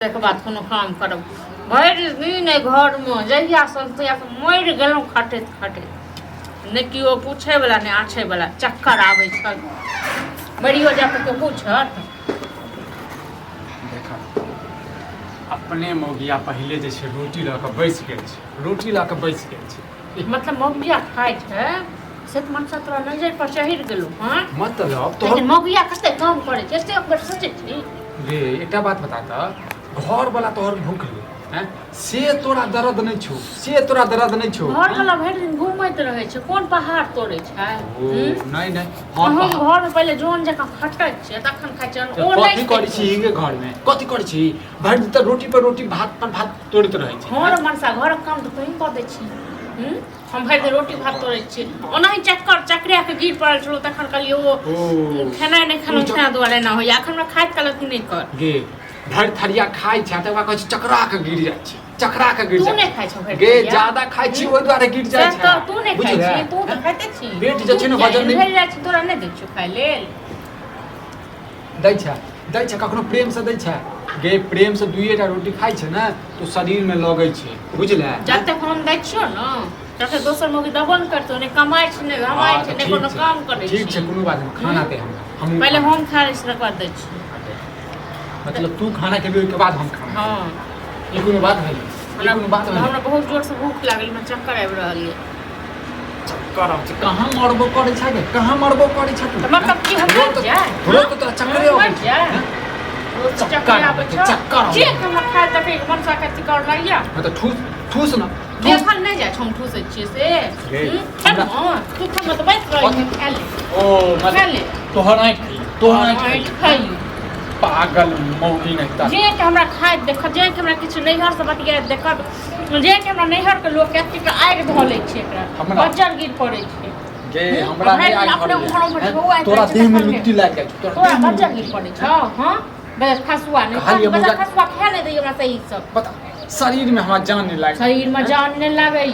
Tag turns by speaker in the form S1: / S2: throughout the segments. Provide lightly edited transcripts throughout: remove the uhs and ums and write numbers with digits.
S1: के बाद कोनो काम करब भरि दिन घर में जहिया संतैया से मरि गेलहुँ खटैत खटैत ने केओ पूछे वाला ने आछे वाला चक्कर आबै छै मरियो जाके केओ पूछत
S2: देखा अपने मौगिया पहले जे छै रोटी लऽ कऽ बैस गेल छै रोटी लऽ कऽ बैस गेल छै
S1: मतलब मौगिया खाइ छै से तऽ मनसा तोरा नजर पर चढ़ि गेलहुँ हाँ
S2: मतलब तो
S1: लेकिन मौगिया कते काम करे छै से एक बेर सोचै छी
S2: रे एकटा बात बता त घर वाला तोहर भूख ले हैं से तोरा दर्द नहीं छौ से तोरा दर्द नहीं छौ
S1: घर वाला भरि दिन घूमैत रहै छै कोन पहाड़ तोड़े छै
S2: नहीं नहीं
S1: हम घर में पहले जोन जका खटै छै तखन खाइ छै ओ
S2: कथी करै छी के घर में कथी करै छी भरि दिन त रोटी पर रोटी भात पर भात तोड़ैत रहै छै
S1: घर मनसा घरक काम तऽ तुही कऽ दै छी हम भरि दिन रोटी भात तोड़ै छी ओनाही चक्कर चकरिया के गिर पड़ल छलो तखन कहलिए ओ खेनाइ नहि खेलहुँ तेना दुआरे ना होइया एखन हमरा खाइत कहलक नहि कर
S2: गे भरि थरिया खाइ छै तकर बाद कहै छै चकरा के गिर जाइ छै चकरा के गिर
S1: तू
S2: जाइ
S1: नहीं खाइ छौ भरि
S2: गे
S1: थरिया?
S2: ज्यादा खाइ छी ओइ दुआरे गिर जाइ छै
S1: तू नहीं खाइ छी तू तऽ खाइते छी
S2: पेट जे छै ने वजन नहीं
S1: भरि जाइ छै तोरा नहि दै छियौ खाइ लेल
S2: दै छै कखनो प्रेम से दै छै गे प्रेम से दुइएटा रोटी खाइ छै ने तो शरीर में लगै छै बुझले
S1: जते हम दै छियौ ने तते दोसर मौगी दबो नहि करतौ ने कमाइ छै ने कमाइ छै ने कोनो काम करै छै
S2: ठीक छै कोनो बात नहीं खाना दे हम
S1: पहले हम खा लै छी तकर बाद दै छी
S2: मतलब तू खाना खेबी ओइके बाद हम खाना
S1: हाँ
S2: ई कोनो बात है ई कोनो बात है
S1: हमरा बहुत जोर से भूख लागल हमरा चक्कर आबि रहल है
S2: चक्कर आबै छै कहाँ मरबो करै छै गे कहाँ मरबो करै छै तू
S1: तऽ मतलब की हम मर जाए
S2: रोज तो तोरा चक्करे आबै
S1: मर जाए
S2: छै
S1: रोज चक्कर आबै छै
S2: चक्कर
S1: जे हमरा खाए तक मनसा के चिकर लागिया
S2: मैं तो ठूस ना
S1: देखल नहीं जाए हम ठूसै छियै से तू खा मत बैठ रही खा ले
S2: ओ
S1: खा
S2: मतलब
S1: ले
S2: तोहर नहीं तोहर
S1: खाई
S2: पागल मौगी नहीं ता
S1: जे के हमरा खाए देख जे के हमरा किछु नैहर से बतिया देख जे के हमरा नैहर के लोग के के आगि धले छै एकरा बज्जर गिर पड़े छै
S2: गे हमरा नहीं आगि
S1: अपने घरों में बउआ
S2: तोरा देह में मिट्टी लाग जाय
S1: तोरा बज्जर गिर पड़े छ हां बस खसुआ नहीं बस खसुआ खा नहीं दै हमरा सही सब
S2: पता शरीर में हमरा जान नहीं लाग
S1: शरीर में जान नहीं लागे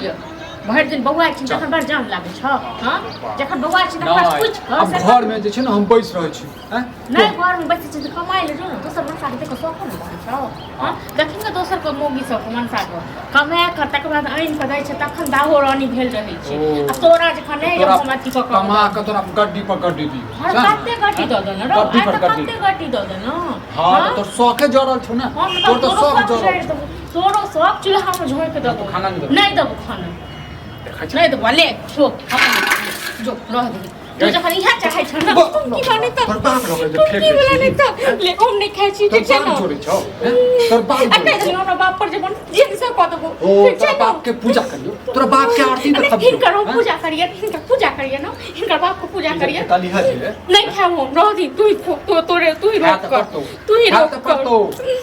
S1: भरि दिन बौआ छी जखन बड़ जान लागे छ हां जखन बौआ छी तखन कुछ
S2: अब घर में जे छै ने हम बैस रहै छी हैं
S1: नहीं घर में बैठे छी त कमाई ले जो ना दोसर मनसा के देख शौक न लागे छ हां देखिन के दोसर के मोगी सब मनसा के कमाए कर तक बाद आइन के दै छै तखन दाहो रानी भेल रहै छै आ तोरा जखन नहीं हम समाती को
S2: कमा के तोरा गड्डी पर गड्डी दी
S1: हर कते गड्डी द देना रो आ कते गड्डी द देना
S2: हां तो शौके जड़ल छौ ना तोर तो शौक जड़ल
S1: तोरो शौक चूल्हा में झोंक दबो
S2: खाना नहीं
S1: दबो खाना नहीं तो वाले जो रह दे तो जखन इहा चाहे छ ना की बने त
S2: तोर बाप लगे जे फेंक
S1: की बने नहीं तो ले हम नहीं खाइ छी ठीक छै ना
S2: छोड़े छौ तोर बाप
S1: अते जे हमरा बाप पर जे बन जे से कह देबो
S2: ओ तोर बाप के पूजा करियो तोर बाप के आरती त सब
S1: हिनकर हम पूजा करिए हिनकर पूजा करिए ना हिनकर बाप को पूजा करिए
S2: ताली है
S1: नहीं खाओ रह दी तू तोरे तू ही रोक कर तू ही रोक कर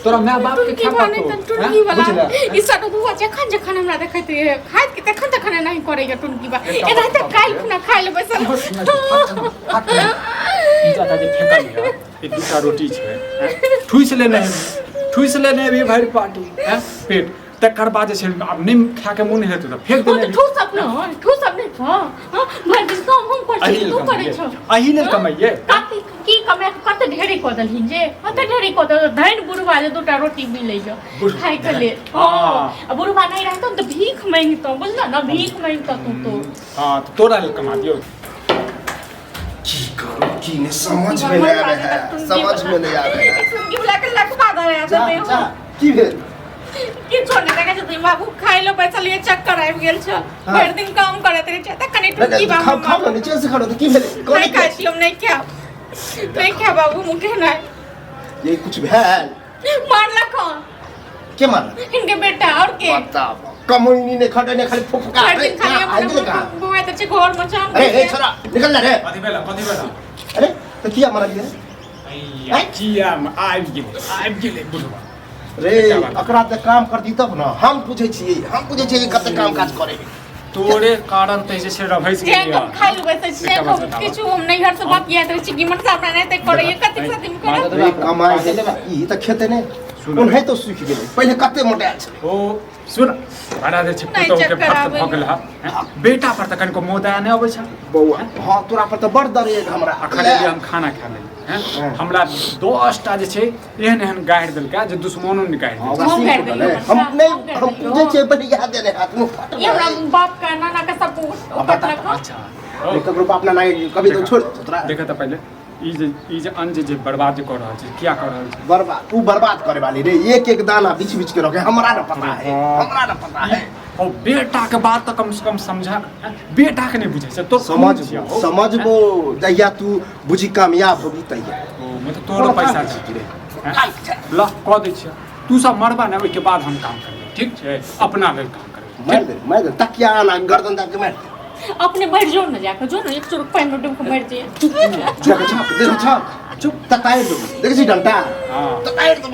S2: तोरा माय बाप के खा
S1: पातो टुनकी वाला ई सब बुआ जखन जखन हमरा देखैत खाइत के तखन नहीं करैया टुनकी बा एना त काल खुना खाइ ले बैसल
S2: पिज्जा जे फेंकल है ये दूटा रोटी छै ठुस लेने भी भरि पार्टी हैं पेट तकर बाद जे छै अब नहीं खा के मुंह हेतै त फेंक देने
S1: ठूस सब नहीं छ हां भर दिन काम हम कर छी तू करे छ
S2: अही लेल कमाइए
S1: की कमे कते ढेरी क दलहिन जे कते ढेरी क दल धैन बुढ़वा जे दूटा रोटी मिलै छ खाइ के ले हां बुढ़वा नहीं रहतो त भीख मांगतो बुझला ना भीख मांगतो तू तो
S2: हां तो तोरा लेल कमा दियो
S3: की करूं की ने समझ में नहीं आ रहा है समझ में नहीं आ रहा है
S1: टुनकी वाला के लगवा दे रे
S3: जा की भेल
S1: की छोने देखे छ बाबू खाइ लो बैसल ये चक्कर आबि गेल छ भरि दिन काम करत रहे छ त कनी टुनकी बाबू
S3: खा नीचे से खा तो की भेल
S1: नहीं खाइ छी हम नहीं खा बाबू मुखे नहीं
S3: ये कुछ भेल
S1: मारला कौन
S3: के मार
S1: इनके बेटा और के
S3: बताओ कमोनी ने खटे ने खाली फुफका
S1: खाली खाली बुआ त छ घर में चाम
S3: ए छोरा निकल ना रे
S2: कथि बेला
S3: अरे तो किया मारा लिया
S2: अय्या किया आबि गेलै बुढ़वा
S3: रे अकरा त काम कर दी तब ना हम पूछे छियै कते काम काज करे
S2: तोरे कारण त जे छै रभैस
S1: जे
S2: गेलिया
S1: खाइ लो बैसल छी हम किछु हम नहीं घर से बात किया त छी की मन सामने नहीं त करे ये कते से दिन करे
S3: रे कमाई ई त खेते ने उन्हें तो सूख गेलै पहले कते मोटा छै
S2: ओ सुन बड़ा जे छै पुतो के फट भगल हा बेटा पर त कनको मोदा नै अबै छै
S3: बौआ हां तोरा पर त बड़ दर है हमरा
S2: अखन हम खाना खा ले हैं हमरा 10टा जे छै एहन एहन गाड़ि देलकै जे दुश्मनो ने गाड़ि देलकै
S3: हम गाड़ देले हम नहीं हम पूछे छे पर याद दे हाथ मुंह फट
S1: ये हमरा बाप का नाना का सब पटलक
S2: अच्छा
S3: ककरो बाप ना नहीं कभी तो छोड़ तोरा
S2: देखा तो पहले ई जे अन्न जे बर्बाद कर रहल छै क्या कर रहल छै
S3: बर्बाद तू बर्बाद करे वाली रे एक एक दाना बीच बीच के रखे हमरा ना पता है
S2: और बेटा के बात तो कम से कम समझा बेटा के नहीं बुझे छै तो
S3: समझ वो जहिया तू बुझी कामयाब होगी तहिया
S2: मतलब तोरो पैसा छै रे ला कह दै छियै तू सब मरबा ना ओइ के बाद हम काम करबै ठीक छै अपना लेल काम करबै
S3: मार दे तकिया ना गर्दन तक मार
S1: अपने बैठ जाओ ना जाकर जो ना 100 रुपए में डूब के बैठ जाए
S3: देखो छाप चुप तताए दो देख सी डंटा हां तताए दो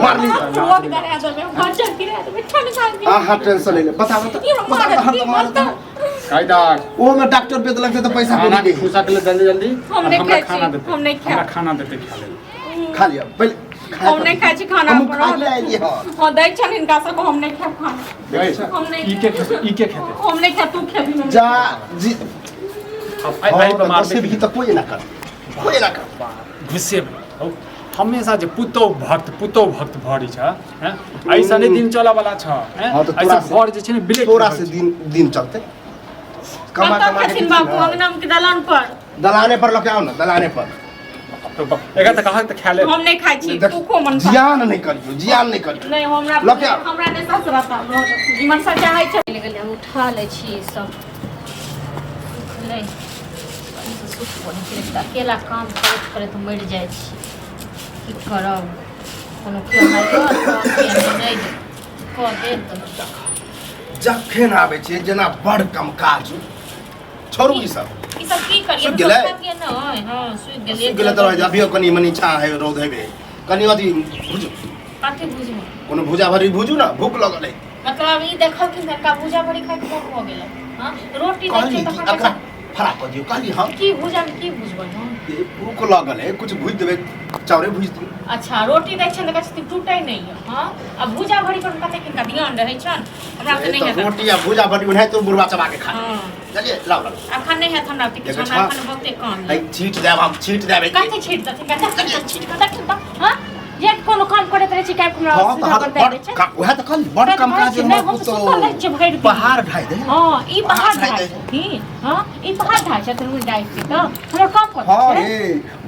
S3: मार ली
S1: रोक करे तो मैं बच्चा गिरा तो मैं ठंड खा गई
S3: हां टेंशन ले बता
S1: मार
S2: कायदा
S3: वो में डॉक्टर पे लगते तो पैसा
S2: खाना खुशा के लिए जल्दी जल्दी
S1: हमने
S2: खाना देते
S1: हम नहीं
S2: हमरा खाना देते खा ले
S3: खा लिया पहले
S1: हम नहीं खाई छी खाना
S3: हम खा लिए
S1: हां दै छन इनका सब हम नहीं खाब खाना हम नहीं
S2: ई के खेते
S1: हम नहीं खा तू खेबी
S3: जा जी
S2: अब आई पे मार
S3: से भी तो कोई ना कर
S2: गुस्से हमेशा जे पुतो भक्त भरी छ हैं ऐसा नहीं दिन चला वाला छ हैं ऐसा भर जे छै ने बिलेट
S3: थोड़ा से दिन चलते कमा
S1: के बाबू अंगनाम के
S3: दलाने पर लगे आओ ना दलाने पर
S2: तो एगा त कहा त खाले
S1: हम नहीं खाई छी तू को मन
S3: जियान नहीं करियो
S1: नहीं हमरा ने ससुराता मन सा चाहे छै ले हम उठा ले छी सब ले सुख बन के अकेला काम करे तो मर जाय छी की करब कोनो के नहीं कर दे तो
S3: जखन आवे छै जेना बड़ कम काज छोड़ू ई सब
S1: की करिए
S3: सुख गेलै
S1: हां सुख
S3: सुख गेलै तो अभियो कनी मनी छा है रौद हेबे कनी अथी भुजू
S1: काटे भुजू
S3: कोनो भुजा भरी भुजू ना भूख लगल है
S1: मतलब ई देखल कि का भुजा भरी खाइ के भूख हो गेलै हां रोटी दै छै त
S3: अकरा फराक कर दियो काली हम
S1: की भुजा में की भुजबै हम
S3: भूख लगल है कुछ भुज देबे चावरे भुज दियो
S1: अच्छा रोटी दै छै त कहै टूटै नहीं है हां अब भुजा भरी पर कते किनका ध्यान रहै छन हमरा त नहीं है
S3: रोटी या भुजा भरी उन्हें तो बुरवा चबा के खा
S1: हां
S3: चलिए लाओ
S1: अखन नहीं है हमरा त किछ हमरा अखन बहुते काम है
S3: छीट देब हम छीट देबे
S1: कते छीट दते कते छीट कते हां ये कोनो काम करे तरे छी काहे हमरा
S3: वह तो कल बड़ काम काज हम तो पहाड़ ढाई दे
S1: हां ई पहाड़ ढाई थी हां ई पहाड़ ढाई छ तू ढाई छी तो हमरा काम कर
S3: हां ए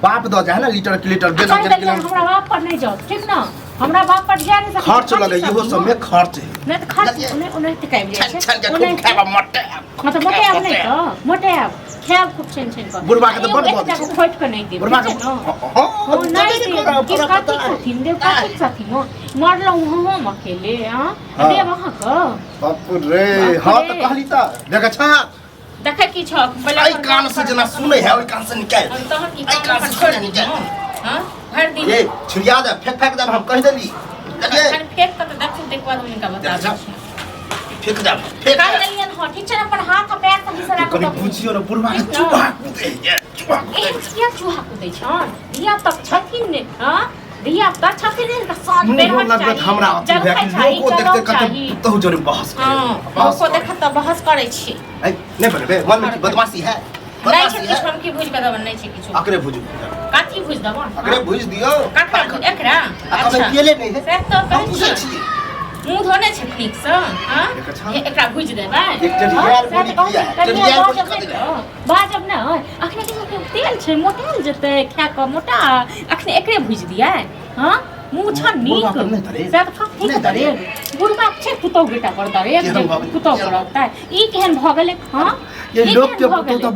S3: बाप दो जाए ना लीटर
S1: हमरा बाप पर नहीं जाओ ठीक ना हमरा बाप पर जा नहीं
S3: खर्च लगे इहो सब में खर्च है
S1: नहीं तो खर्च उन्हें तो काई जाय छै
S3: छन के खूब खाबा मोटे
S1: मतलब मोटे अब नहीं तो मोटे अब खाब खूब छन कर
S3: बुढ़वा के तो बड़ बहुत
S1: खोट के नहीं दे
S3: बुढ़वा के
S1: हां नहीं किस काती छथिन देव काती छथिन मरलौ हम अकेले हां दे वहां का
S3: बाप रे हां तो कहली त देख छा
S1: देखे की छ
S3: आई कान से जना सुनै है ओई कान से निकाल
S1: तहन की काम छोड़ निकाल हां भर दिन
S3: ए छुरिया दे फेंक दे हम कह देली
S1: देखिए फेंक के देख बाद उनका बता
S3: फेंक दे फेंक
S1: काई देलियन हो ठीक छै अपन हाथ पैर से हिसरा
S3: कनी पूछियो न बुढ़वा के चूहा कूदे चूहा
S1: क्या चूहा कूदे छन धिया तक छथिन ने हां धिया तक छथिन ने साथ बेर
S3: लगत हमरा अथी लोको देखते कते तहु जोरे बहस
S1: हां लोको देखत त बहस करै छी
S3: ए नै बे मन में बदमाशी है
S1: नहीं छै किछ हम की भूज के दबन नहीं छै किछ
S3: अकरे भुजू
S1: काठी भूज दबन
S3: अकरे भुज दियो
S1: काठा एकरा
S3: अच्छा अकेले नहीं है
S1: से तो
S3: हम पूछै छी
S1: मुंह धोने छै ठीक से हां एकरा भूज देबै
S3: एक टेरियर बोली किया टेरियर बोली कर दे
S1: बाजब ना अखने के तेल छै मोटाल जते खा के मोटा अखने एकरे भूज दियै हां मुंह छ नीक से तो ठीक करे बुढ़बा छै पुतो बेटा करदा रे पुतो करता ई केहन भ गेलै हां
S3: ये लोग के पुतो तो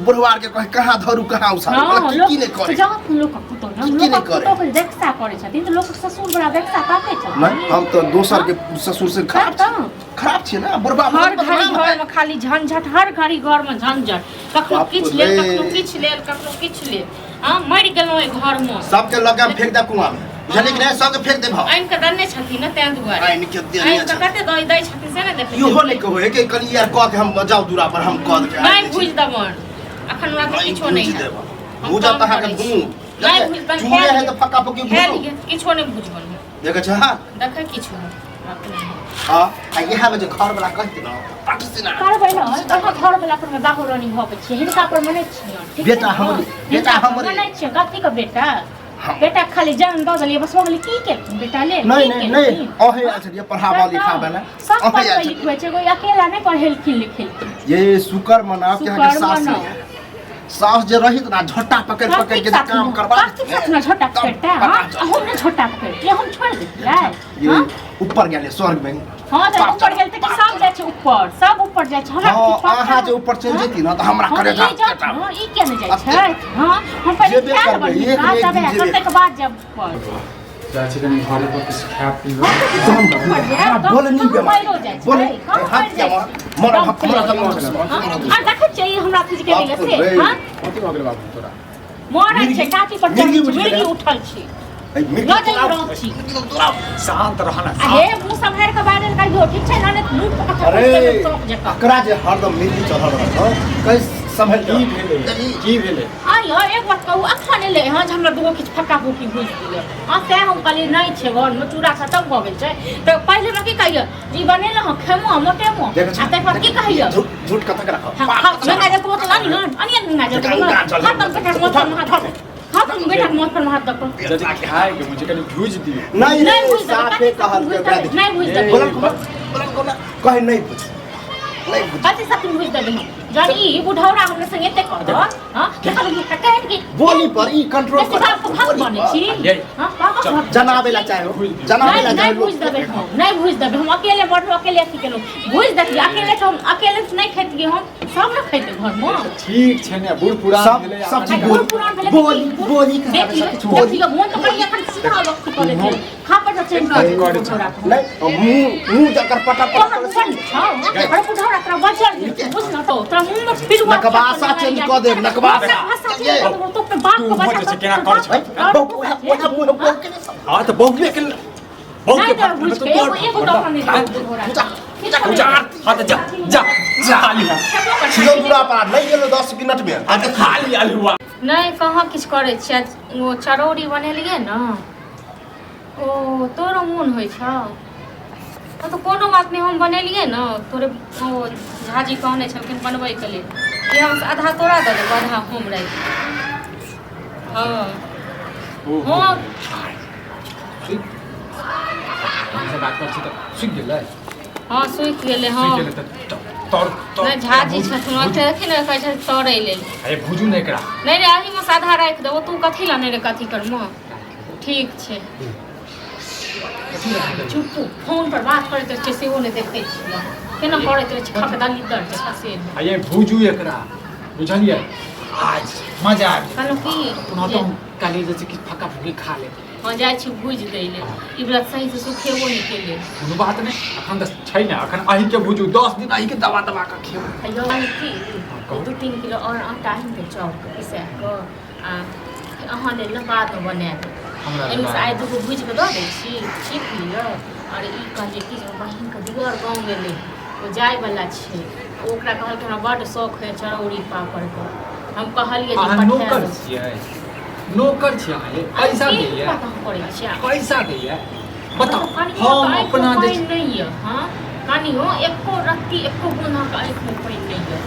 S3: बुढ़वार के कहां धरू कहां उसा की नहीं करे
S1: जात लोग का पुतो ना लोग पुतो के देखसा करे छथिन तो लोग ससुर बड़ा देखसा काटे छथिन
S3: नहीं हम तो दोसर के ससुर से खराब छी ना बुढ़वा
S1: हर घड़ी घर में खाली झंझट हर घड़ी घर में झंझट कखनो किछ लेल कखनो किछ लेल हां मर गेलौ ए घर में
S3: सबके लगा फेंक दे कुआं में जाने कि नहीं सबके फेंक दे भाव
S1: आइन के दन्ने छथिन न तें दुआरे
S3: आइन के दे
S1: आइन के कते दै छथिन से न देखे
S3: इहो नहीं कहो है कि कनी यार कह के हम जाओ दूरा पर हम कह दे
S1: नहीं भूज दबन अखन हमरा के किछो नहीं है
S3: भूजा तहा के भू
S1: नहीं भूज बन
S3: चूड़े है तो फक्का फक्की भू
S1: किछो नहीं भूजबन
S3: देखे छ हां
S1: देखे किछो
S3: हां यहाँ में जो घर वाला कहते ना पटसे ना
S1: करबै न अहाँ घर वाला पर में बाहु रानी भऽ छै हिनका पर मने छियै ठीक
S3: बेटा हमर
S1: मने छियै कथि के बेटा बेटा खाली जान दऽ देलियै बस हो गेलै की के बेटा ले
S3: नहीं ओहे अच्छा पढ़ावा लिखावा ना
S1: सब पढ़ै लिखबै छै कोई अकेला नहीं पढ़ै लिखै
S3: ये शुक्र मनाओ कि के सास जे रही ना झोटा पकड़ के जे काम करवा
S1: ना झोटा पकड़ता हां हम ने झोटा पकड़ के हम छोड़ देतियै
S3: ये ऊपर गेले स्वर्ग में
S1: हां तो ऊपर गेल त सब जाय छै ऊपर सब ऊपर जाय छै हमरा
S3: अहाँ जे ऊपर चल जेती ना त हमरा करे जा
S1: हां ई के न जाय छै हां हम पहिले ख्याल बढ़िया जाबे कते के बाद जब ऊपर
S2: जा छै कनी घरे पर किछ खा पी
S3: बोल नहीं के बोल हाथ क्या मोरा
S1: आ देखै छै हमरा तुझ के गेले से हां
S2: कथि भऽ गेल बाबू तोरा
S1: मोरा छै काटी पर मिर्गी उठल छी
S2: शांत रहना
S1: हे मुंह संभार के बारे में कहियो ठीक छै ना ने मुंह
S3: अरे एकरा जे हरदम मिर्गी चढ़ल रहत कै संभल
S2: की भेलै
S1: आ यार एक बात कहू अखन एले हां जे हमरा दुगो किछ फक्का फूकी घुस दिए आ से हम कहली नहीं छै घर में चूड़ा खत्म भ गेल छै त पहिले में की कहियो जी बनेला हम खेमो मोटे मो आ तै पर की कहियो
S3: झूठ कथा के रख
S1: मैं जे बोतल आनी ना अनियन ना जे खत्म के मोटर में हाथ खत्म बेटा मत पर हाथ दको
S2: जल्दी खाए के मुझे कनी भूज दियो
S3: नहीं साफे कहल के
S1: नहीं बुझ
S3: बोल कहे नहीं बुझ
S1: कथि सब तुम बुझ दे जानी ई बुढ़ौरा हमरे संगे एते कर दो हां देखल कहे कि
S3: बोली पर ई कंट्रोल कर
S1: बाप भाग बने छी हां बाबा
S3: जनाबेला चाहे जनाबेला चाहे
S1: नहीं बुझ देबे हम अकेले बढ़ो अकेले अथी केलो बुझ देखिए अकेले तो हम अकेले नहीं खेती हम सब न खैते घर में
S2: ठीक छै ने बूढ़ पुरान भेलै
S3: सब चीज बोली
S1: देखिए मन तो कहीं एखन सीधा वक्त कर दे खा पर चेंज कर
S3: नहीं मुंह जकर पटा पटा
S1: हां बुढ़ौरा तोरा बचल बुझ न तो तोरा मुंह में फिर
S3: नकबासा चेंज कर दे नकबासा
S1: तो पे बाप को बचा
S2: केना कर छै
S3: ओना मुंह बोल के
S2: हां त बहुए के
S1: नहीं तो बुझ के एगो डॉक्टर नहीं बुढ़ौरा
S2: हां त जा लिया
S3: छिलो दूरा पर नहीं गेलो 10 मिनट में
S2: आ त खा लिया अलुआ
S1: नहीं कहाँ किछ करे छियै वो चरौड़ी बनेलिए ना ओ तोरो मोन होइ छ तो कोनो बात नहीं हम बनेलिए ना तोरे ओ झाजी कहने छलखिन बनबै के लिए कि हम आधा तोरा दे देब आधा हम राखि हां हां
S2: से बात कर छी त सुख गेलै
S1: हां सुख गेलै हां
S2: तोर
S1: नहीं झाजी छथुन ओते अथी ने कहै छै तोड़ै लेल
S2: अरे भुजू नै एकरा
S1: नहीं रे आही में साधा राखि देबो तू कथि ला नहीं रे कथि करमो ठीक छै चुप फोन पर बात करैत छै सेहो नहि देखै छियै केना करैत छै खकदाली दर्द छै से
S2: आये भुजू एकरा बुझलिए आज मजा आ
S1: कहलो की
S2: पुनः तो काली जैसे कि फक्का फुकी खा ले
S1: हां जाइ छी भुज दै ले ई व्रत सही से सुखेबो नहीं केले
S2: कोनो बात नहीं अखन त छै ने अखन आही के भुजू 10 दिन आही के दबा के खेबो
S1: अयो की 2-3 किलो और आटा ही के चाउर के पिसा के आ अहाँ ले बाद में बना दे एहिमे से आइ दूगो भुजि के दऽ दै छी छीप लिअ और ई कहलिए कि जे बहिन के दियर गाँव गेलै ओ जाय वाला छै ओकरा कहल हमरा बड्ड शौक है चरौड़ी पापड़ के हम कहलिए
S2: जे नौकर छियै नौकर छियै अहाँ पैसा दैया पैसा दैया बताओ हम अपना दे
S1: नहीं है हां कानियो एको रत्ती एको गुना के आँख में पानि नहीं है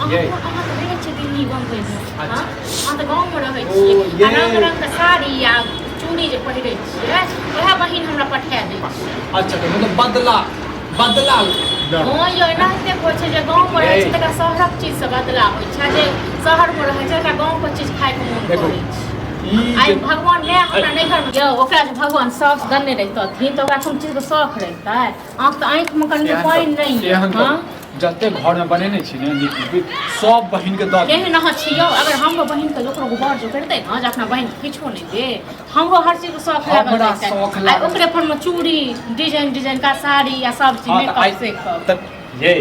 S1: अहाँ रहै छै दिल्ली बम्बई में हां अहाँ तऽ गाँव में रहै छियै रंग रंग के साड़ी या चूड़ी जे पहिरै छियै वएह बहिन हमरा पठा दै छै
S2: अच्छा तो मतलब बदला
S1: हां यो एनाहिते होइ छै जे गाँव में रहै छै तकरा शहरक चीज से बदला होइ छै जे शहर में रहै छै तकरा गाँव के चीज खाय के मोन करै छै आई भगवान ने हमरा नहीं घर में ओकरा जे भगवान शौक देने रहतथिन तो ओकरा कोन चीज के शौक रहतै आँख में कनि पानि नहीं है हां
S2: जते घर में बनेने छी ने नीक सब बहिन के दऽ
S1: केहन अहाँ छियौ अगर हमरो बहिन के लोकरो गुबार जो करतै न जे अपना बहिन किछो नहीं दे हमरो हर चीज के शौक लागल रहतै आ ओकरे पर में चूड़ी डिजाइन का साड़ी या सब चीज मेकअप से
S2: तब ये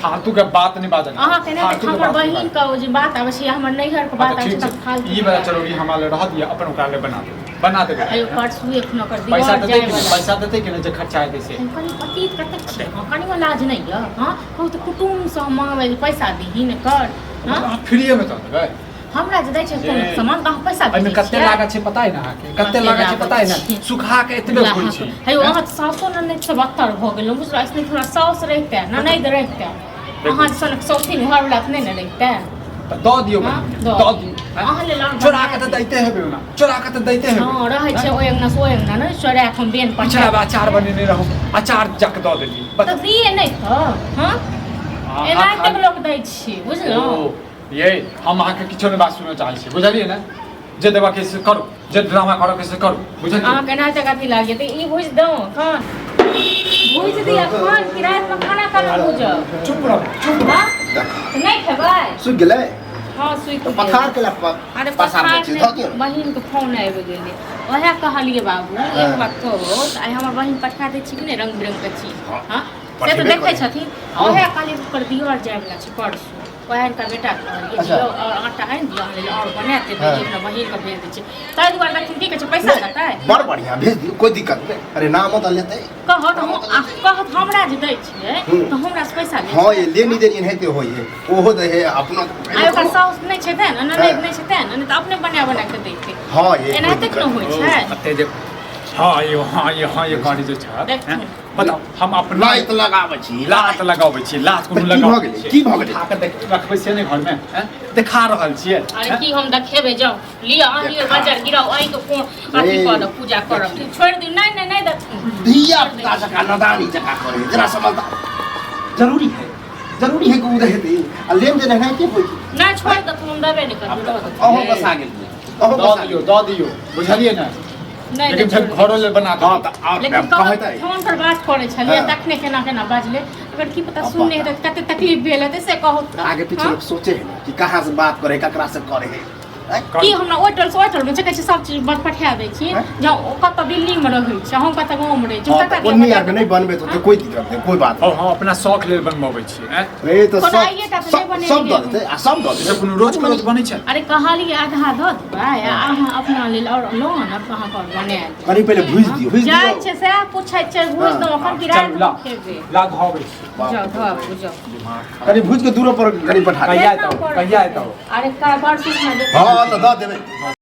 S2: फालतू के बात नहीं बाजन
S1: अहाँ केने हमर बहिन के जे बात आबै छै हमर नैहर के बात आबै छै त फालतू
S2: ई वाला चरौड़ी हमरा ले रह दिया अपन ओकरा ले बना दे
S1: अयो परसू एक न कर दिया
S2: पैसा देते कि जे खर्चा है से
S1: कनी पतित कते छै कनी में लाज नहीं है हां कहू त कुटुम से मांगबै पैसा दही न कर हां
S2: फ्री में तो देबै
S1: हमरा जे दै छै कोनो सामान का पैसा
S2: एहिमे कते लागत छै पता है ना अहाँके कते लागत छै पता है ना सुखा के एतबे फूल छै
S1: हे अहाँ सासो न नहि 72 भ गेल बुझलो ऐसे थोड़ा सास रहते न नहीं रहते अहाँ सन सौतीन घर वाला नहीं न रहते
S2: दऽ दियौ दऽ दियौ
S1: अहाँ ले लान
S2: चोरा के तऽ दैते हेबै ना चोरा के तऽ दैते हेबै
S1: हां रहै छै ओय अंगना सो अंगना न चोरा के हम बेन पर
S2: पिछला बार अचार बनेने रहौ अचार जक दऽ देली
S1: त दिए नहीं त हां एनाहिते लोग दै छी बुझलो
S2: ये हम अहाँके किछो नहि बात सुनऽ चाहै छी बुझलियै ने जे देबा के से करू जे ड्रामा करऽ के से करू बुझलियै
S1: अहाँ केना तक अथी लागे त ई बुझ दो खान बुझ दिया खान कि रात में खाना खाना बुझ
S2: चुप रहो
S1: हां नहीं खेबै
S3: सुख गेलै
S1: हां सुई
S3: तो पथार के
S1: अरे
S3: पसार
S1: पसार
S3: छै धऽ दियौ
S1: बहिन के फोन आबि गेलै ओहे कहलिए बाबू एक बात कहो त आइ हमर बहिन पठा दै छी कि नहीं रंग बिरंग के चीज हां से तो देखे छथिन ओहे कहलिए पर दियोर जाय वाला छै परसू ओहे का बेटा कहलिए दियो और आटा है दियो हम ले और बनाते दे अपना बहिन के भेज दै छै ताहि दुआरे देखिन ठीक छै पैसा देतै
S3: बड़ बढ़िया भेज दियौ कोई दिक्कत नहीं अरे नाम तो लेतै
S1: कहत हमरा जे दै छियै तो हमरा से पैसा ले
S3: हां ये लेनी देनी हेते होय है ओहो दे है अपना
S1: आइ ओकर साउस नहीं छै तेन नहीं छै तेन नहीं त अपने बना के दैते
S3: हां ये
S1: एनाहिते न होइ छै
S2: अते जे हाँ ये गाड़ी जे छै बताओ हम अपना
S3: लाइट लगाबै छी
S2: लात लगाबै छी लात कोनो
S3: की
S2: लगाबै
S3: भऽ गेलै की भऽ गेलै
S2: खा के रखबै से नहीं घर में देखा रहल छियै
S1: अरे की हम देखेबे जाओ लिया आनिए बाजार गिराओ आई के कोन अथी कर पूजा करब छोड़ दी नहीं देथिन
S3: धिया पुता जका नदानी जका करे जरा समझदार जरूरी है कि उदे हेतै आ लेन देन है के होई
S1: नहीं छोड़ दे तुम देबे नहीं कर
S3: अहो बसा गेल
S2: दऽ दियौ बुझलियै ने
S1: नहीं
S2: लेकिन फिर घरो ले बना
S3: हां
S2: दो
S3: त
S1: लेकिन
S3: कहतै
S1: फोन पर बात करे छलिए तखने केना बाजले अगर की पता सुनने है कते तकलीफ भेल है से कहो
S3: आगे पीछे लोग सोचे है कि कहां से बात करे ककरा से करे है
S1: की हमरा ओटल में कहै छै सब चीज बट पठा दै छी जँ ओ कत दिल्ली में रहै छै हम कत गांव में रहै छी कत
S3: कोनी यार के नहीं बनबे तो कोई दिक्कत नहीं कोई बात
S2: हां अपना शौक लेल बनबाबै छी
S3: ए तो सब दऽ देतै आ सब दऽ देतै
S2: कोनो रोज बनै छै
S1: अरे कहलिए आधा दऽ देबै अहाँ अपना लेल और लोन अहाँ पर बना
S3: कनी पहले भुज दियौ
S1: जाइ छै से पूछै छै भुज दो अपन किराया में खेबे
S2: ला धोबै
S1: जाओ बुझो
S3: कनी भुज के दूरो पर कनी पठा
S2: कहिया एतौ
S1: अरे का बड़ सुख में
S3: हां तो दऽ देबै